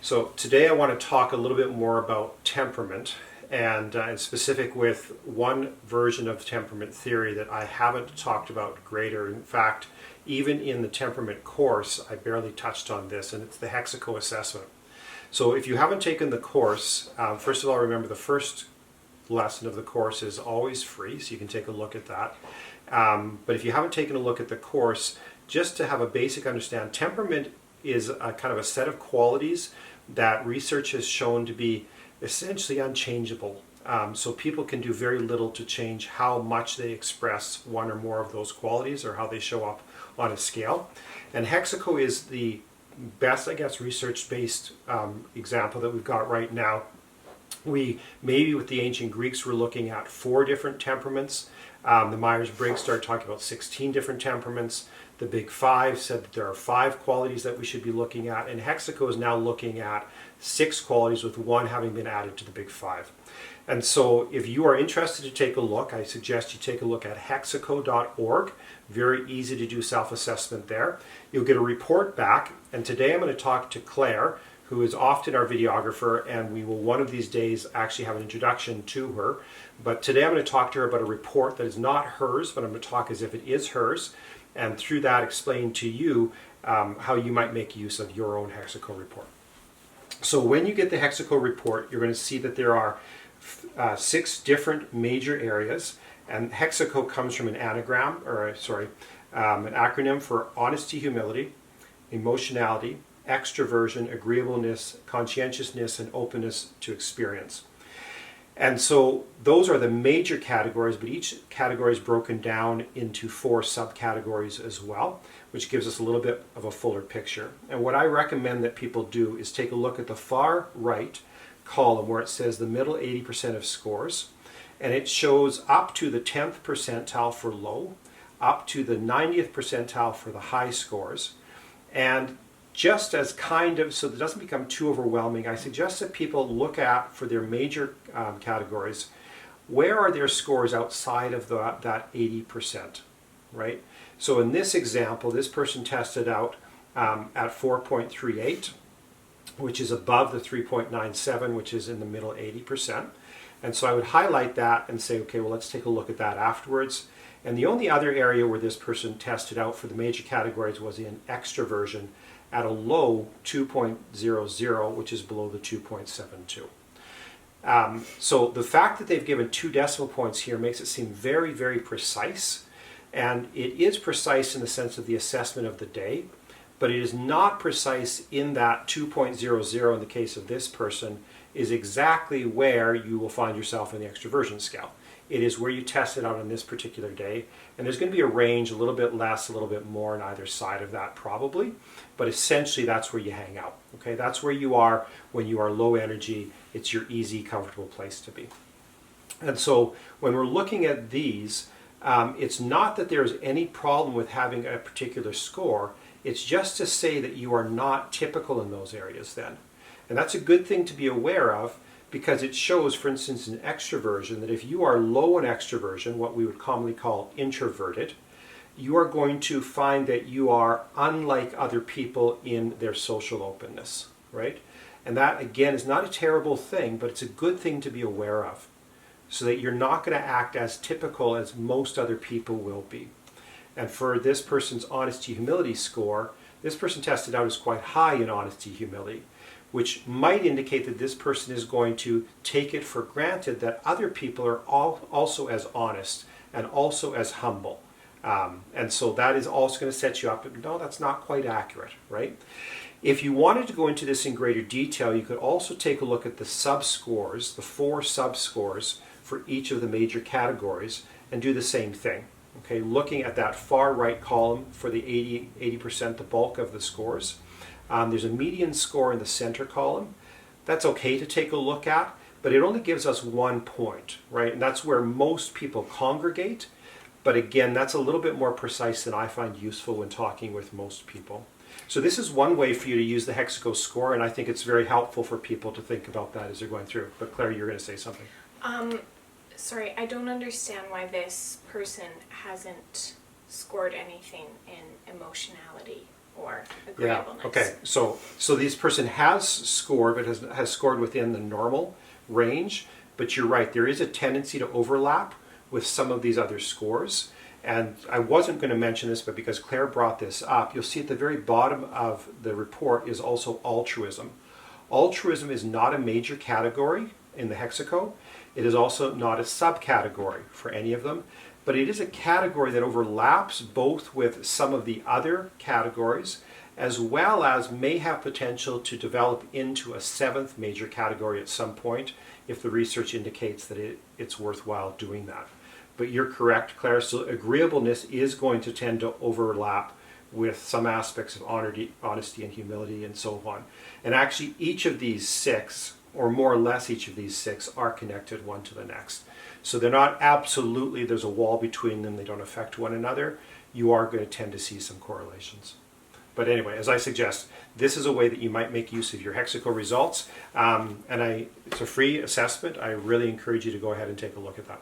So today I want to talk a little bit more about temperament and in specific with one version of temperament theory that I haven't talked about greater. In fact, even in the temperament course, I barely touched on this, and it's the Hexaco Assessment. So if you haven't taken the course, first of all, remember the first lesson of the course is always free, so you can take a look at that. But if you haven't taken a look at the course, just to have a basic understand, temperament is a kind of a set of qualities that research has shown to be essentially unchangeable. So people can do very little to change how much they express one or more of those qualities or how they show up on a scale. And Hexaco is the best, I guess, research-based example that we've got right now. Maybe with the ancient Greeks, we're looking at 4 different temperaments. The Myers-Briggs started talking about 16 different temperaments. The Big Five said that there are 5 qualities that we should be looking at, and Hexaco is now looking at 6 qualities, with 1 having been added to the Big Five. And so if you are interested to take a look, I suggest you take a look at hexaco.org. Very easy to do self-assessment there. You'll get a report back, and today I'm going to talk to Clare, who is often our videographer, and we will one of these days actually have an introduction to her. But today I'm going to talk to her about a report that is not hers, but I'm going to talk as if it is hers, and through that explain to you how you might make use of your own Hexaco report. So when you get the Hexaco report, you're going to see that there are 6 different major areas, and Hexaco comes from an anagram, or an acronym for honesty, humility, emotionality, extraversion, agreeableness, conscientiousness, and openness to experience. And so those are the major categories, but each category is broken down into 4 subcategories as well, which gives us a little bit of a fuller picture. And what I recommend that people do is take a look at the far right column where it says the middle 80% of scores, and it shows up to the 10th percentile for low, up to the 90th percentile for the high scores. And just as kind of, so that it doesn't become too overwhelming, I suggest that people look at, for their major categories, where are their scores outside of that 80%, right? So in this example, this person tested out at 4.38, which is above the 3.97, which is in the middle 80%. And so I would highlight that and say, okay, well, let's take a look at that afterwards. And the only other area where this person tested out for the major categories was in extraversion, at a low 2.00, which is below the 2.72. So the fact that they've given 2 decimal points here makes it seem very, very precise. And it is precise in the sense of the assessment of the day, but it is not precise in that 2.00 in the case of this person is exactly where you will find yourself in the extraversion scale. It is where you test it out on this particular day, and there's going to be a range, a little bit less, a little bit more on either side of that probably, but essentially that's where you hang out. Okay, that's where you are when you are low energy. It's your easy, comfortable place to be. And so when we're looking at these, it's not that there's any problem with having a particular score. It's just to say that you are not typical in those areas then. And that's a good thing to be aware of, because it shows, for instance, in extraversion, that if you are low in extraversion, what we would commonly call introverted, you are going to find that you are unlike other people in their social openness, right? And that, again, is not a terrible thing, but it's a good thing to be aware of, so that you're not going to act as typical as most other people will be. And for this person's honesty humility score, this person tested out as quite high in honesty humility, which might indicate that this person is going to take it for granted that other people are also as honest and also as humble. And so that is also going to set you up, but no, that's not quite accurate, right? If you wanted to go into this in greater detail, you could also take a look at the sub-scores, the 4 sub-scores for each of the major categories, and do the same thing. Okay, looking at that far right column for the 80%, the bulk of the scores. There's a median score in the center column. That's okay to take a look at, but it only gives us 1 point, right? And that's where most people congregate. But again, that's a little bit more precise than I find useful when talking with most people. So this is one way for you to use the Hexaco score, and I think it's very helpful for people to think about that as they're going through. But Claire, you're going to say something. Sorry, I don't understand why this person hasn't scored anything in emotionality. or Yeah. agreeableness. Okay. So this person has scored, but has scored within the normal range. But you're right. There is a tendency to overlap with some of these other scores. And I wasn't going to mention this, but because Claire brought this up, you'll see at the very bottom of the report is also altruism. Altruism is not a major category in the Hexaco. It is also not a subcategory for any of them, but it is a category that overlaps both with some of the other categories, as well as may have potential to develop into a seventh major category at some point if the research indicates that it's worthwhile doing that. But you're correct, Claire. So agreeableness is going to tend to overlap with some aspects of honesty and humility and so on. And actually each of these six, or more or less each of these six, are connected one to the next. So they're not absolutely, there's a wall between them, they don't affect one another. You are going to tend to see some correlations. But anyway, as I suggest, this is a way that you might make use of your Hexaco results. It's a free assessment. I really encourage you to go ahead and take a look at that.